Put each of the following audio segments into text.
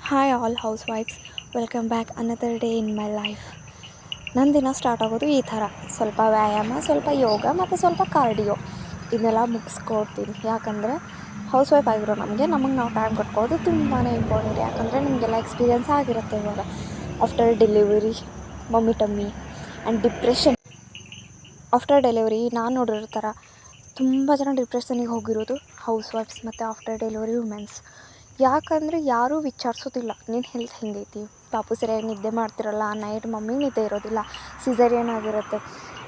Hi all house wives, welcome back another day in my life. ನನ್ನ ದಿನ start ಆಗೋದು ಈ ಥರ: ಸ್ವಲ್ಪ ವ್ಯಾಯಾಮ, ಸ್ವಲ್ಪ ಯೋಗ ಮತ್ತು ಸ್ವಲ್ಪ ಕಾರ್ಡಿಯೋ. ಇದನ್ನೆಲ್ಲ ಮುಗಿಸ್ಕೊಡ್ತೀನಿ. ಯಾಕಂದರೆ ಹೌಸ್ ವೈಫ್ ಆಗಿರೋ ನಮಗೆ ನಾವು ಟೈಮ್ ಕೊಟ್ಕೊಳ್ಳೋದು ತುಂಬಾ ಇಂಪಾರ್ಟೆಂಟ್. ಯಾಕಂದರೆ ನಿಮಗೆಲ್ಲ ಎಕ್ಸ್ಪೀರಿಯನ್ಸ್ ಆಗಿರುತ್ತೆ ಇವಾಗ. After delivery, mummy tummy and depression. After delivery ನಾನು ನೋಡಿರೋ ಥರ ತುಂಬ ಜನ ಡಿಪ್ರೆಷನಿಗೆ ಹೋಗಿರೋದು ಹೌಸ್ ವೈಫ್ಸ್ ಮತ್ತು ಆಫ್ಟರ್ ಡೆಲಿವರಿ ವುಮೆನ್ಸ್. ಯಾಕಂದರೆ ಯಾರೂ ವಿಚಾರಿಸೋದಿಲ್ಲ ನಿನ್ನ ಹೆಲ್ತ್ ಹೆಂಗೈತಿ, ಪಾಪು ಸರಿಯಾಗಿ ನಿದ್ದೆ ಮಾಡ್ತಿರಲ್ಲ, ನೈಟ್ ಮಮ್ಮಿಗೆ ನಿದ್ದೆ ಇರೋದಿಲ್ಲ, ಸಿಸೇರಿಯನ್ ಆಗಿರುತ್ತೆ,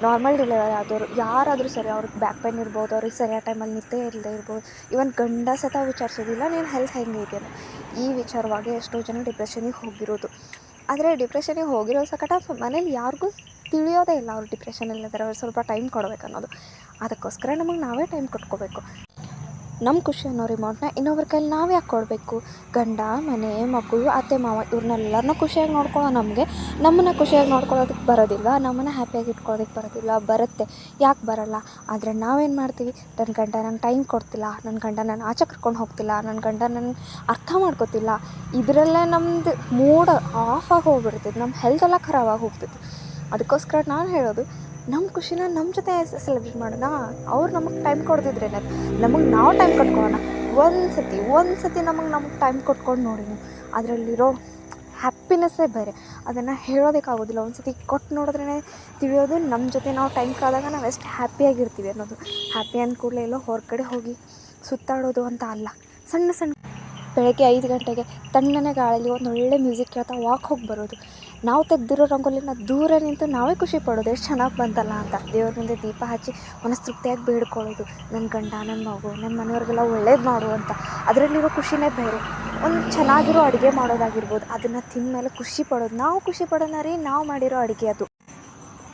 ನಾರ್ಮಲ್ ಡೆಲಿವರಿ ಆದವರು ಯಾರಾದರೂ ಸರಿ, ಅವ್ರಿಗೆ ಬ್ಯಾಕ್ ಪೇನ್ ಇರ್ಬೋದು, ಅವ್ರಿಗೆ ಸರಿಯಾದ ಟೈಮಲ್ಲಿ ನಿದ್ದೆ ಇಲ್ಲದೆ ಇರ್ಬೋದು, ಇವನ್ ಗಂಡ ಸತ ವಿಚಾರಿಸೋದಿಲ್ಲ ನಿನ್ನ ಹೆಲ್ತ್ ಹೆಂಗೈತಿ ಅಂತ. ಈ ವಿಚಾರವಾಗಿ ಎಷ್ಟೋ ಜನ ಡಿಪ್ರೆಷನಿಗೆ ಹೋಗಿರೋದು. ಆದರೆ ಡಿಪ್ರೆಷನಿಗೆ ಹೋಗಿರೋ ಸಕಟ ಮನೇಲಿ ಯಾರಿಗೂ ತಿಳಿಯೋದೇ ಇಲ್ಲ ಅವ್ರು ಡಿಪ್ರೆಷನಲ್ಲಿದ್ದಾರೆ, ಅವ್ರು ಸ್ವಲ್ಪ ಟೈಮ್ ಕೊಡ್ಬೇಕು ಅನ್ನೋದು. ಅದಕ್ಕೋಸ್ಕರ ನಮಗೆ ನಾವೇ ಟೈಮ್ ಕೊಟ್ಕೋಬೇಕು. ನಮ್ಮ ಖುಷಿ ಅನ್ನೋ ರಿಮೋಟ್ನ ಇನ್ನೊಬ್ರ ಕೈಲಿ ನಾವು ಯಾಕೆ ಕೊಡಬೇಕು? ಗಂಡ, ಮನೆ, ಮಕ್ಕಳು, ಅತ್ತೆ ಮಾವ ಇವ್ರನ್ನೆಲ್ಲರನ್ನೂ ಖುಷಿಯಾಗಿ ನೋಡ್ಕೊಳ್ಳೋ ನಮ್ಮನ್ನು ಖುಷಿಯಾಗಿ ನೋಡ್ಕೊಳ್ಳೋದಕ್ಕೆ ಬರೋದಿಲ್ವ? ನಮ್ಮನ್ನು ಹ್ಯಾಪಿಯಾಗಿ ಇಟ್ಕೊಳ್ಳೋದಕ್ಕೆ ಬರೋದಿಲ್ಲ? ಬರುತ್ತೆ. ಯಾಕೆ ಬರೋಲ್ಲ? ಆದರೆ ನಾವೇನು ಮಾಡ್ತೀವಿ? ನನ್ನ ಗಂಡ ನಂಗೆ ಟೈಮ್ ಕೊಡ್ತಿಲ್ಲ, ನನ್ನ ಗಂಡ ನನ್ನ ಆಚೆ ಕರ್ಕೊಂಡು ಹೋಗ್ತಿಲ್ಲ, ನನ್ನ ಗಂಡ ನನ್ನ ಅರ್ಥ ಮಾಡ್ಕೋತಿಲ್ಲ, ಇದರಲ್ಲೇ ನಮ್ಮದು ಮೂಡ್ ಆಫ್ ಆಗಿ ಹೋಗ್ಬಿಡ್ತೈತೆ, ನಮ್ಮ ಹೆಲ್ತೆಲ್ಲ ಖರಾಬಾಗಿ ಹೋಗ್ತೈತಿ. ಅದಕ್ಕೋಸ್ಕರ ನಾನು ಹೇಳೋದು, ನಮ್ಮ ಖುಷಿನ ನಮ್ಮ ಜೊತೆ ಸೆಲೆಬ್ರೇಟ್ ಮಾಡೋಣ. ಅವ್ರು ನಮಗೆ ಟೈಮ್ ಕೊಡ್ತಿದ್ರೆ ನಮಗೆ ನಾವು ಟೈಮ್ ಕೊಟ್ಕೊಳ್ಳೋಣ. ಒಂದು ಸತಿ ನಮಗೆ ಟೈಮ್ ಕೊಟ್ಕೊಂಡು ನೋಡಿ ನೀವು, ಅದರಲ್ಲಿರೋ ಹ್ಯಾಪಿನೆಸ್ಸೇ ಬೇರೆ. ಅದನ್ನು ಹೇಳೋದಕ್ಕಾಗೋದಿಲ್ಲ. ಒಂದು ಸತಿ ಕೊಟ್ಟು ನೋಡಿದ್ರೇ ತಿಳಿಯೋದು ನಮ್ಮ ಜೊತೆ ನಾವು ಟೈಮ್ ಕಳೆದಾಗ ನಾವು ಎಷ್ಟು ಹ್ಯಾಪಿಯಾಗಿರ್ತೀವಿ ಅನ್ನೋದು. ಹ್ಯಾಪಿ ಅಂದ ಕೂಡಲೇ ಎಲ್ಲೋ ಹೊರಗಡೆ ಹೋಗಿ ಸುತ್ತಾಡೋದು ಅಂತ ಅಲ್ಲ. ಸಣ್ಣ ಬೆಳಗ್ಗೆ 5 ಗಂಟೆಗೆ ತಣ್ಣನೆ ಗಾಳಿಯಲ್ಲಿ ಒಂದೊಳ್ಳೆ ಮ್ಯೂಸಿಕ್ ಕೇಳ್ತಾ ವಾಕ್ ಹೋಗಿ ಬರೋದು. ನಾವು ತೆಗೆದಿರೋ ರಂಗೋಲಿನ ದೂರ ನಿಂತು ನಾವೇ ಖುಷಿ ಪಡೋದು, ಎಷ್ಟು ಚೆನ್ನಾಗಿ ಬಂತಲ್ಲ ಅಂತ. ದೇವ್ರ ಮುಂದೆ ದೀಪ ಹಚ್ಚಿ ಮನಸ್ತೃಪ್ತಿಯಾಗಿ ಬೇಡ್ಕೊಳ್ಳೋದು, ನನ್ನ ಗಂಡ, ನನ್ನ ಮಗು, ನನ್ನ ಮನೆಯವ್ರಿಗೆಲ್ಲ ಒಳ್ಳೇದು ಮಾಡು ಅಂತ. ಅದರಲ್ಲಿರೋ ಖುಷಿನೇ ಬೇರೆ. ಒಂದು ಚೆನ್ನಾಗಿರೋ ಅಡುಗೆ ಮಾಡೋದಾಗಿರ್ಬೋದು, ಅದನ್ನು ತಿಂದ ಮೇಲೆ ಖುಷಿ ಪಡೋದು. ನಾವು ಖುಷಿ ಪಡೋಣ ರೀ, ನಾವು ಮಾಡಿರೋ ಅಡುಗೆ ಅದು.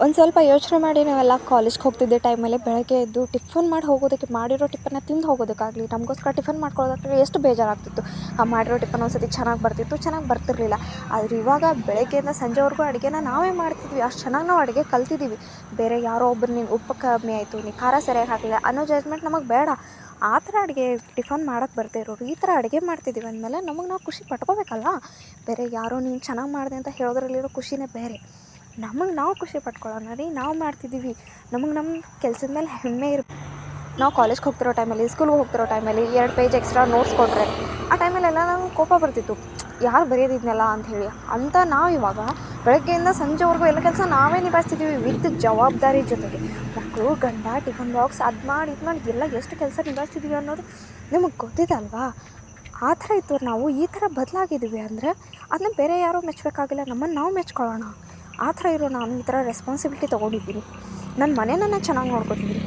ಒಂದು ಸ್ವಲ್ಪ ಯೋಚನೆ ಮಾಡಿ, ನಾವೆಲ್ಲ ಕಾಲೇಜ್ಗೆ ಹೋಗ್ತಿದ್ದೆ ಟೈಮಲ್ಲಿ ಬೆಳಗ್ಗೆ ಎದ್ದು ಟಿಫನ್ ಮಾಡಿ ಹೋಗೋದಕ್ಕೆ, ಮಾಡಿರೋ ಟಿಫನ್ನ ತಿಂದು ಹೋಗೋದಕ್ಕಾಗಲಿ, ನಮಗೋಸ್ಕರ ಟಿಫನ್ ಮಾಡ್ಕೊಳ್ಳೋದಕ್ಕೆ ಎಷ್ಟು ಬೇಜಾರಾಗ್ತಿತ್ತು. ಆ ಮಾಡಿರೋ ಟಿಫನ್ ಒಂದು ಸತಿ ಚೆನ್ನಾಗಿ ಬರ್ತಿತ್ತು, ಚೆನ್ನಾಗಿ ಬರ್ತಿರಲಿಲ್ಲ. ಆದರೆ ಇವಾಗ ಬೆಳಗ್ಗೆಯಿಂದ ಸಂಜೆವರೆಗೂ ಅಡುಗೆನ ನಾವೇ ಮಾಡ್ತಿದ್ವಿ. ಅಷ್ಟು ಚೆನ್ನಾಗಿ ನಾವು ಅಡುಗೆ ಕಲ್ತಿದ್ದೀವಿ. ಬೇರೆ ಯಾರೋ ಒಬ್ಬರು ನೀನು ಉಪ್ಪು ಕಮ್ಮಿ ಆಯಿತು, ನೀ ಖಾರ ಸರಿಯಾಗಿ ಹಾಕಲಿಲ್ಲ ಅನ್ನೋ ಜಜ್ಮೆಂಟ್ ನಮಗೆ ಬೇಡ. ಆ ಥರ ಅಡುಗೆ ಟಿಫನ್ ಮಾಡೋಕ್ಕೆ ಬರದೇ ಇರೋರು ಈ ಥರ ಅಡುಗೆ ಮಾಡ್ತಿದ್ದೀವಿ ಅಂದಮೇಲೆ ನಮಗೆ ನಾವು ಖುಷಿ ಪಟ್ಕೋಬೇಕಲ್ಲ. ಬೇರೆ ಯಾರೋ ನೀನು ಚೆನ್ನಾಗಿ ಮಾಡಿದೆ ಅಂತ ಹೇಳೋದ್ರಲ್ಲಿರೋ ಖುಷಿನೇ ಬೇರೆ. ನಮಗೆ ನಾವು ಖುಷಿ ಪಟ್ಕೊಳ್ಳೋಣ ರೀ, ನಾವು ಮಾಡ್ತಿದ್ದೀವಿ. ನಮಗೆ ನಮ್ಮ ಕೆಲಸದ ಮೇಲೆ ಹೆಮ್ಮೆ ನಾವು ಕಾಲೇಜ್ಗೆ ಹೋಗ್ತಿರೋ ಟೈಮಲ್ಲಿ, ಸ್ಕೂಲ್ಗೆ ಹೋಗ್ತಿರೋ ಟೈಮಲ್ಲಿ 2 ಪೇಜ್ ಎಕ್ಸ್ಟ್ರಾ ನೋಟ್ಸ್ ಕೊಟ್ಟರೆ ಆ ಟೈಮಲ್ಲೆಲ್ಲ ನಮ್ಗೆ ಕೋಪ ಬರ್ತಿತ್ತು, ಯಾರು ಬರೆಯೋದಿದ್ನಲ್ಲ ಅಂಥೇಳಿ. ಅಂತ ನಾವು ಇವಾಗ ಬೆಳಗ್ಗೆಯಿಂದ ಸಂಜೆವರೆಗೂ ಎಲ್ಲ ಕೆಲಸ ನಾವೇ ನಿಭಾಯಿಸ್ತಿದ್ದೀವಿ ವಿತ್ ಜವಾಬ್ದಾರಿ ಜೊತೆಗೆ. ಮಕ್ಕಳು, ಗಂಡ, ಟಿಫನ್ ಬಾಕ್ಸ್, ಅದು ಮಾಡಿ ಇದು ಮಾಡಿ ಎಲ್ಲ ಎಷ್ಟು ಕೆಲಸ ನಿಭಾಯಿಸ್ತಿದ್ದೀವಿ ಅನ್ನೋದು ನಿಮಗೆ ಗೊತ್ತಿದೆ ಅಲ್ವಾ? ಆ ಥರ ಇತ್ತು ನಾವು. ಈ ಥರ ಬದಲಾಗಿದ್ದೀವಿ ಅಂದರೆ ಅದನ್ನ ಬೇರೆ ಯಾರೂ ಮೆಚ್ಚಬೇಕಾಗಿಲ್ಲ, ನಮ್ಮನ್ನು ನಾವು ಮೆಚ್ಕೊಳ್ಳೋಣ. ಆ ಥರ ಇರೋ ನಾನು ಈ ಥರ ರೆಸ್ಪಾನ್ಸಿಬಿಲಿಟಿ ತೊಗೊಂಡಿದ್ದೀನಿ. ನನ್ನ ಮನೇನ ನಾನು ಚೆನ್ನಾಗಿ ನೋಡ್ಕೊತಿದ್ದೀನಿ,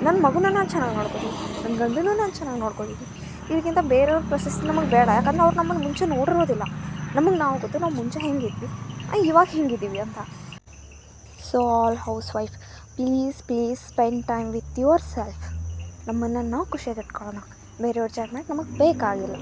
ನನ್ನ ಮಗುನ ನಾನು ಚೆನ್ನಾಗಿ ನೋಡ್ಕೊತೀನಿ, ನನ್ನ ಗಂಡನೂ ನಾನು ಚೆನ್ನಾಗಿ ನೋಡ್ಕೊತೀನಿ. ಇದಕ್ಕಿಂತ ಬೇರೆಯವ್ರ ಪ್ರಶಸ್ತಿ ನಮಗೆ ಬೇಡ. ಯಾಕಂದ್ರೆ ಅವ್ರು ನಮ್ಮನ್ನು ಮುಂಚೆ ನೋಡಿರೋದಿಲ್ಲ. ನಮಗೆ ನಾವು ಗೊತ್ತು ನಾವು ಮುಂಚೆ ಹೆಂಗಿದ್ವಿ, ಇವಾಗ ಹೆಂಗಿದ್ದೀವಿ ಅಂತ. So all house wife, please spend time with your self. ನಮ್ಮನ್ನು ನಾವು ಖುಷಿಯಾಗಿ ಇಟ್ಕೊಳ್ಳೋಣ. ಬೇರೆಯವ್ರ ಜಡ್ಜ್ಮೆಂಟ್ ನಮಗೆ ಬೇಕಾಗಿಲ್ಲ.